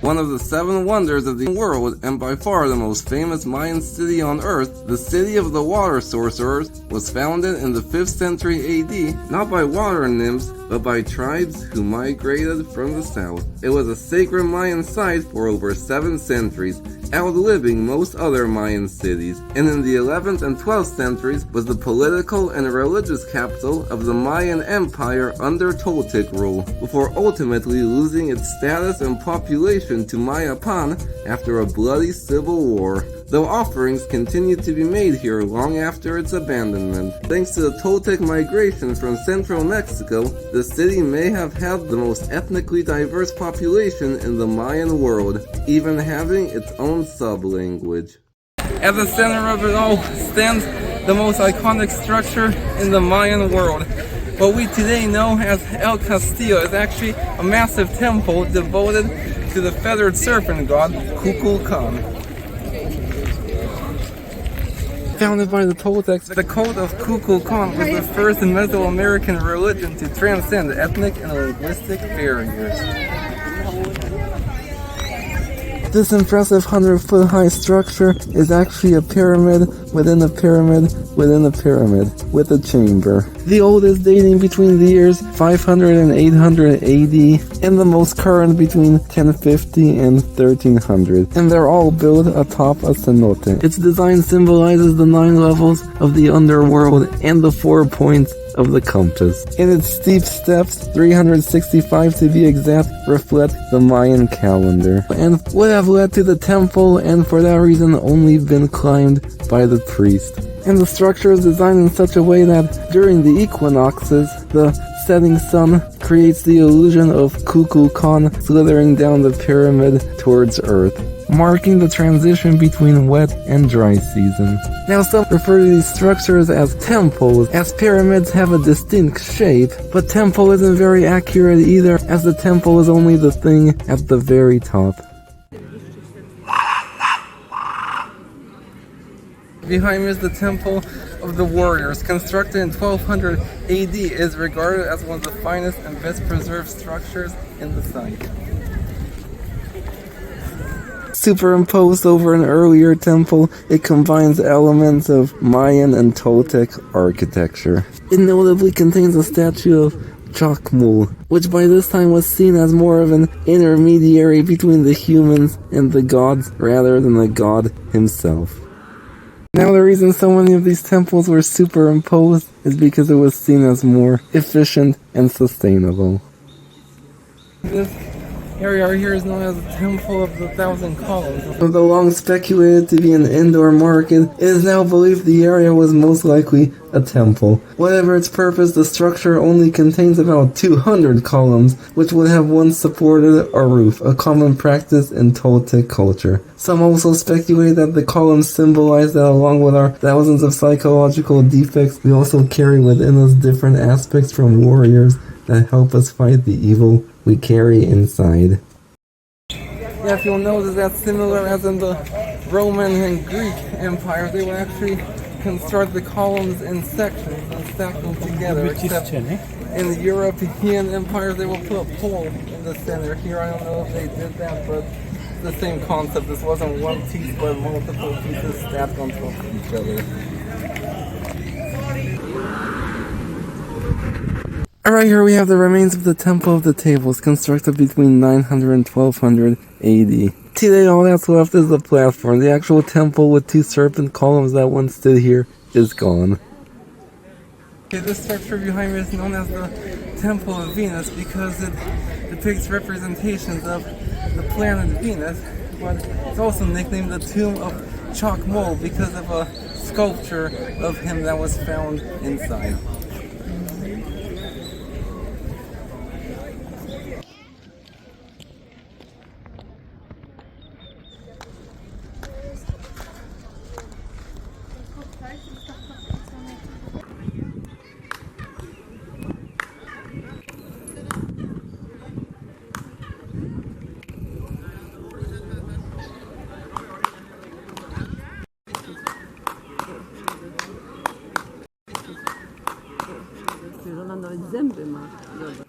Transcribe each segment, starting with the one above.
One of the 7 wonders of the world, and by far the most famous Mayan city on earth, the city of the water sorcerers, was founded in the 5th century AD, not by water nymphs, but by tribes who migrated from the south. It was a sacred Mayan site for over 7 centuries, outliving most other Mayan cities, and in the 11th and 12th centuries was the political and religious capital of the Mayan Empire under Toltec rule, before ultimately losing its status and population to Mayapan after a bloody civil war, though offerings continued to be made here long after its abandonment. Thanks to the Toltec migration from central Mexico, the city may have had the most ethnically diverse population in the Mayan world, even having its own sub-language. At the center of it all stands the most iconic structure in the Mayan world. What we today know as El Castillo is actually a massive temple devoted to the feathered serpent god Kukulkan. Founded by the Toltecs, the cult of Kukulkan was the first Meso-American religion to transcend ethnic and linguistic barriers. This impressive 100-foot high structure is actually a pyramid within a pyramid within a pyramid with a chamber. The oldest dating between the years 500 and 800 AD, and the most current between 1050 and 1300. And they're all built atop a cenote. Its design symbolizes the 9 levels of the underworld and the 4 points of the compass. In its steep steps, 365 to be exact, reflect the Mayan calendar, and would have led to the temple, and for that reason only been climbed by the priest. And the structure is designed in such a way that during the equinoxes, the setting sun creates the illusion of Kukulkan slithering down the pyramid towards Earth, marking the transition between wet and dry season. Now some refer to these structures as temples, as pyramids have a distinct shape, but temple isn't very accurate either, as the temple is only the thing at the very top. Behind me is the Temple of the Warriors, constructed in 1200 AD, is regarded as one of the finest and best preserved structures in the site. Superimposed over an earlier temple, it combines elements of Mayan and Toltec architecture. It notably contains a statue of Chocmol, which by this time was seen as more of an intermediary between the humans and the gods rather than the god himself. Now the reason so many of these temples were superimposed is because it was seen as more efficient and sustainable. This area right here is known as the Temple of the Thousand Columns. Though long speculated to be an indoor market, it is now believed the area was most likely a temple. Whatever its purpose, the structure only contains about 200 columns, which would have once supported a roof, a common practice in Toltec culture. Some also speculate that the columns symbolize that along with our thousands of psychological defects, we also carry within us different aspects from warriors that help us fight the evil we carry inside. Yeah, if you'll notice, that's similar as in the Roman and Greek empires. They would actually construct the columns in sections and stack them together. Except in the European empires, they will put a pole in the center. Here, I don't know if they did that, but it's the same concept. This wasn't one piece, but multiple pieces stacked on top of each other. Alright, here we have the remains of the Temple of the Tables, constructed between 900 and 1200 AD. Today all that's left is the platform. The actual temple with 2 serpent columns that once stood here is gone. Okay, this structure behind me is known as the Temple of Venus because it depicts representations of the planet Venus, but it's also nicknamed the Tomb of Chocmol because of a sculpture of him that was found inside. Przecież ona nawet zęby ma. Zobacz.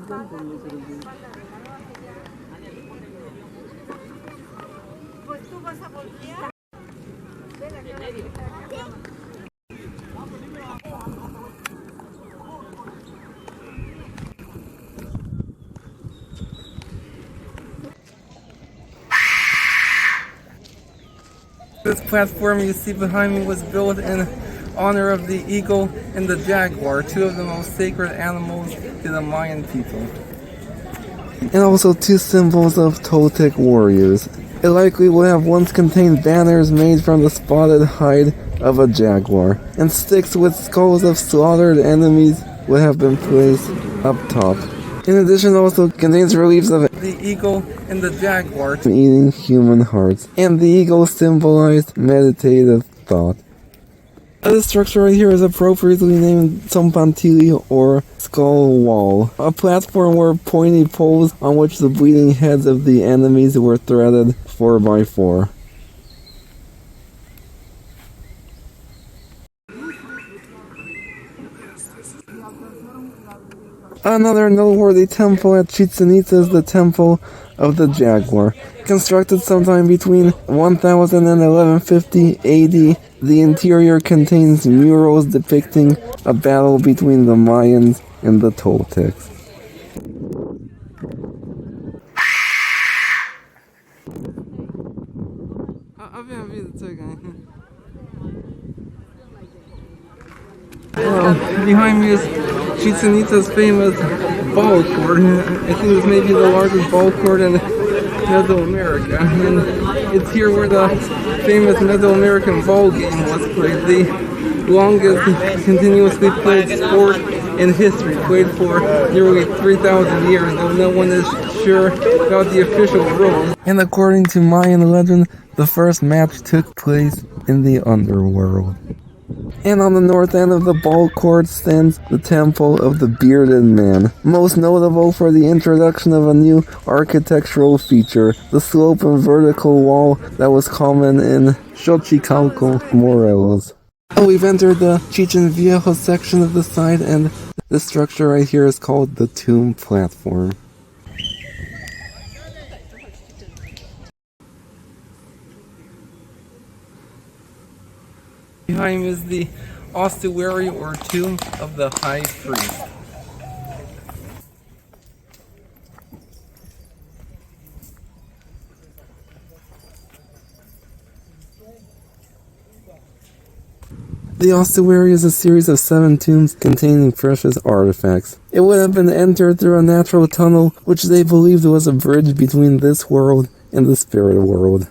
Nawet zęby nie zrobił. This platform you see behind me was built in honor of the eagle and the jaguar, two of the most sacred animals to the Mayan people. And also two symbols of Toltec warriors. It likely would have once contained banners made from the spotted hide of a jaguar, and sticks with skulls of slaughtered enemies would have been placed up top. In addition, also contains reliefs of the eagle and the jaguar eating human hearts, and the eagle symbolized meditative thought. This structure right here is appropriately named Tsompantili, or Skull Wall, a platform where pointy poles on which the bleeding heads of the enemies were threaded 4x4. Another noteworthy temple at Chichen Itza is the Temple of the Jaguar. Constructed sometime between 1000 and 1150 AD, the interior contains murals depicting a battle between the Mayans and the Toltecs. Behind me is Chichen Itza's famous ball court. I think it was maybe the largest ball court in Meso-America. And it's here where the famous Meso-American ball game was played. The longest continuously played sport in history, played for nearly 3,000 years, though no one is sure about the official rules. And according to Mayan legend, the first match took place in the underworld. And on the north end of the ball court stands the Temple of the Bearded Man, most notable for the introduction of a new architectural feature, the slope and vertical wall that was common in Xochicalco, Morelos. And we've entered the Chichen Viejo section of the site, and this structure right here is called the Tomb Platform. Behind me is the ossuary or tomb of the High Priest. The ossuary is a series of 7 tombs containing precious artifacts. It would have been entered through a natural tunnel, which they believed was a bridge between this world and the spirit world.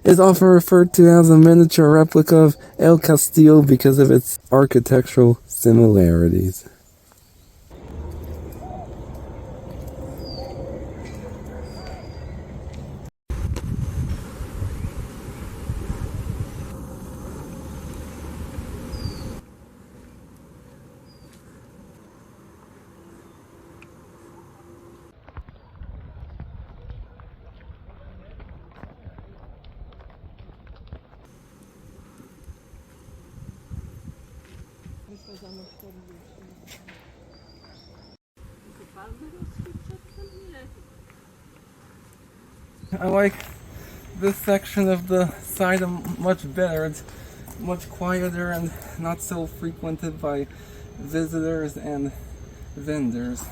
It is often referred to as a miniature replica of El Castillo because of its architectural similarities. I like this section of the site much better. It's much quieter and not so frequented by visitors and vendors.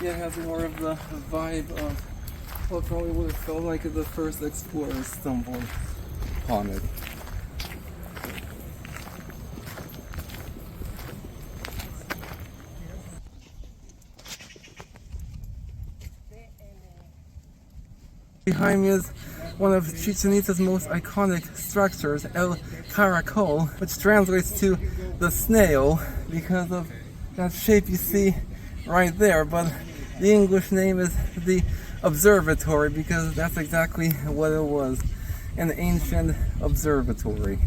Yeah, it has more of the vibe of what probably would have felt like if the first explorers stumbled upon it. Behind me is one of Chichen Itza's most iconic structures, El Caracol, which translates to the snail because of that shape you see right there, but the English name is the observatory because that's exactly what it was, an ancient observatory.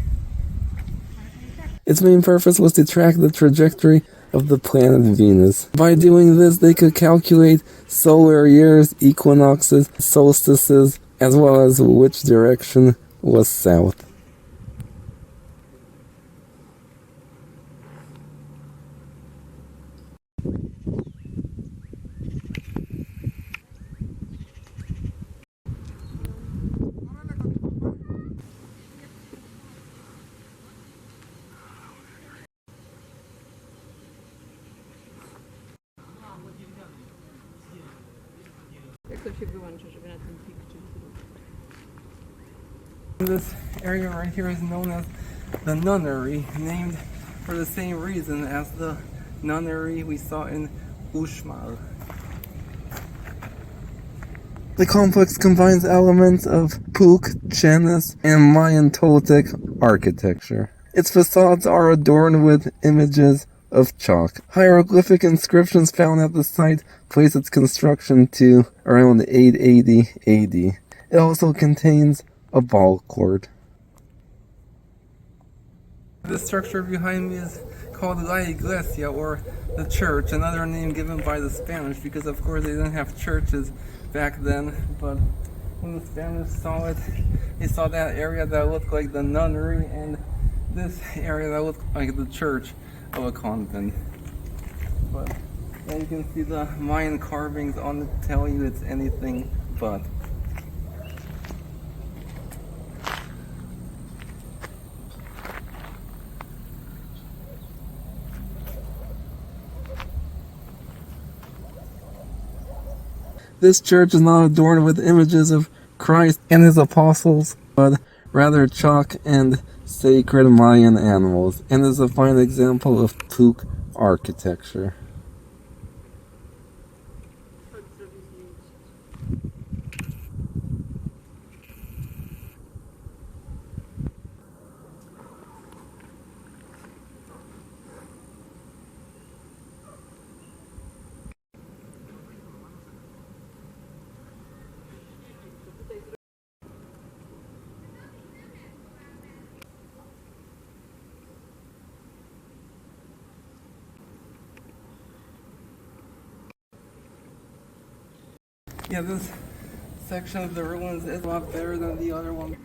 Its main purpose was to track the trajectory of the planet Venus. By doing this, they could calculate solar years, equinoxes, solstices, as well as which direction was south. Jak to się wyłącza, żeby na ten pik czy This area right here is known as the nunnery, named for the same reason as the nunnery we saw in Uxmal. The complex combines elements of Puc, Chenes, and Mayan Toltec architecture. Its facades are adorned with images of chalk. Hieroglyphic inscriptions found at the site place its construction to around 880 AD. It also contains a ball court. This structure behind me is called La Iglesia, or the church, another name given by the Spanish because of course they didn't have churches back then, but when the Spanish saw it, they saw that area that looked like the nunnery and this area that looked like the church of a convent. But yeah, you can see the Mayan carvings on it tell you it's anything but. This church is not adorned with images of Christ and his apostles, but rather chalk and sacred Mayan animals, and is a fine example of Puc architecture. Yeah, this section of the ruins is a lot better than the other one.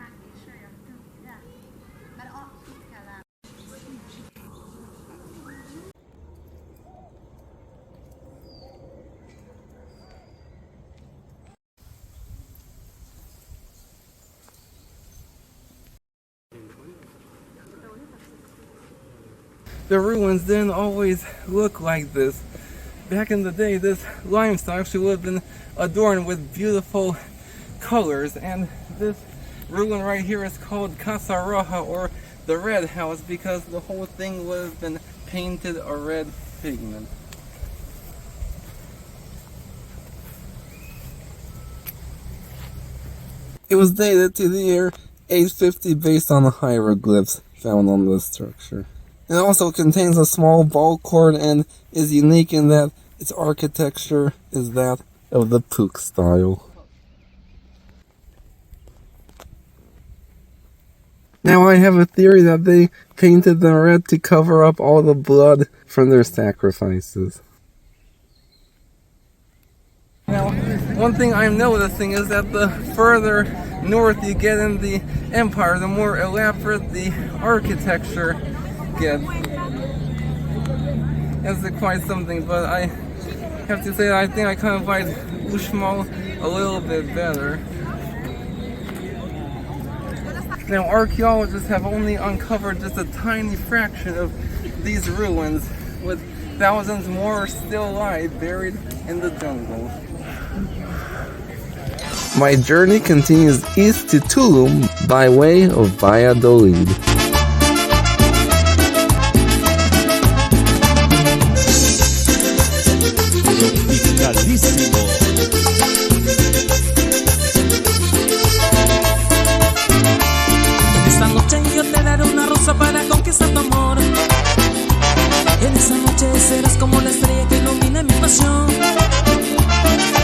The ruins didn't always look like this. Back in the day, this limestone actually would have been adorned with beautiful colors, and this ruin right here is called Casa Roja, or the red house, because the whole thing would have been painted a red pigment. It was dated to the year 850 based on the hieroglyphs found on this structure. It also contains a small ball court and is unique in that its architecture is that of the Puc style. Now I have a theory that they painted them red to cover up all the blood from their sacrifices. Now, one thing I'm noticing is that the further north you get in the empire, the more elaborate the architecture gets. That's quite something, but I have to say that I think I kind of like Uxmal a little bit better. Now, archaeologists have only uncovered just a tiny fraction of these ruins, with thousands more still lie buried in the jungle. My journey continues east to Tulum by way of Valladolid. Esta noche yo te daré una rosa para conquistar tu amor. En esta noche serás como la estrella que ilumina mi pasión.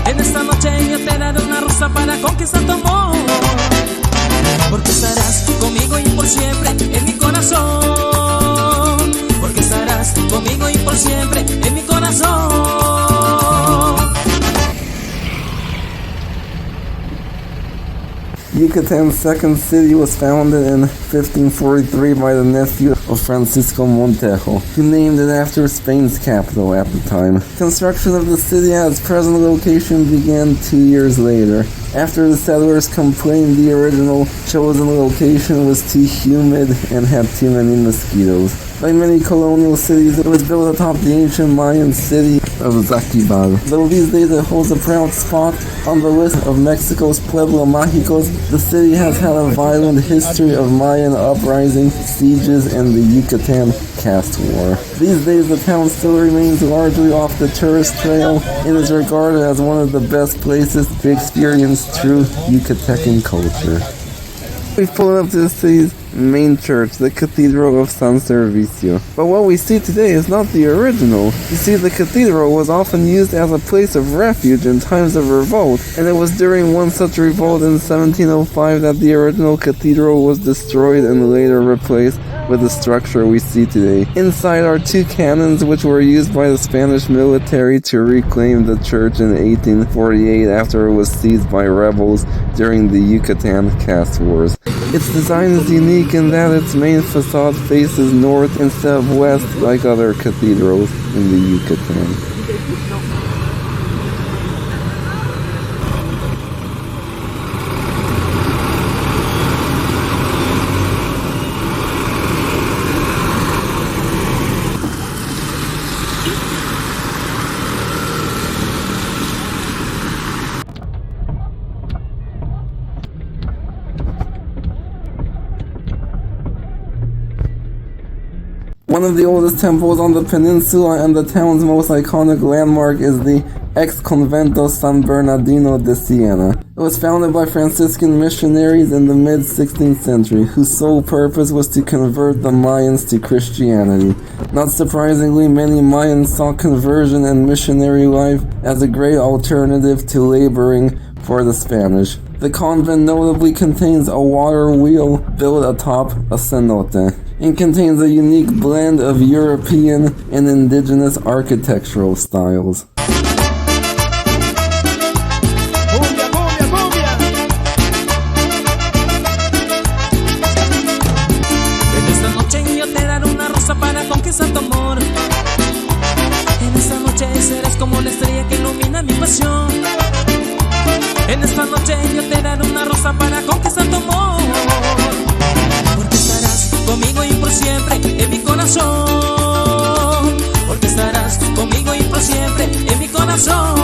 En esta noche yo te daré una rosa para conquistar tu amor. Porque estarás conmigo y por siempre en mi corazón. Porque estarás conmigo y por siempre en mi corazón. Yucatan's second city was founded in 1543 by the nephew of Francisco Montejo, who named it after Spain's capital at the time. Construction of the city at its present location began 2 years later, after the settlers complained the original chosen location was too humid and had too many mosquitoes. Like many colonial cities, it was built atop the ancient Mayan city of Zaquibal. Though these days it holds a proud spot on the list of Mexico's Pueblo Mágicos, the city has had a violent history of Mayan uprisings, sieges, and the Yucatan caste war. These days the town still remains largely off the tourist trail and is regarded as one of the best places to experience true Yucatecan culture. We pulled up to the city's main church, the Cathedral of San Servicio. But what we see today is not the original. You see, the cathedral was often used as a place of refuge in times of revolt, and it was during one such revolt in 1705 that the original cathedral was destroyed and later replaced with the structure we see today. Inside are two cannons which were used by the Spanish military to reclaim the church in 1848 after it was seized by rebels during the Yucatan caste wars. Its design is unique in that its main facade faces north instead of west like other cathedrals in the Yucatan. One of the oldest temples on the peninsula and the town's most iconic landmark is the ex-convento San Bernardino de Siena. It was founded by Franciscan missionaries in the mid-16th century, whose sole purpose was to convert the Mayans to Christianity. Not surprisingly, many Mayans saw conversion and missionary life as a great alternative to laboring for the Spanish. The convent notably contains a water wheel built atop a cenote, and contains a unique blend of European and indigenous architectural styles. En esta noche yo te daré una rosa para conquistar tu amor. En esta noche serás como la estrella que ilumina mi pasión. En esta noche yo te daré una rosa para conquistar tu amor. Porque estarás conmigo y por siempre en mi corazón. Porque estarás conmigo y por siempre en mi corazón.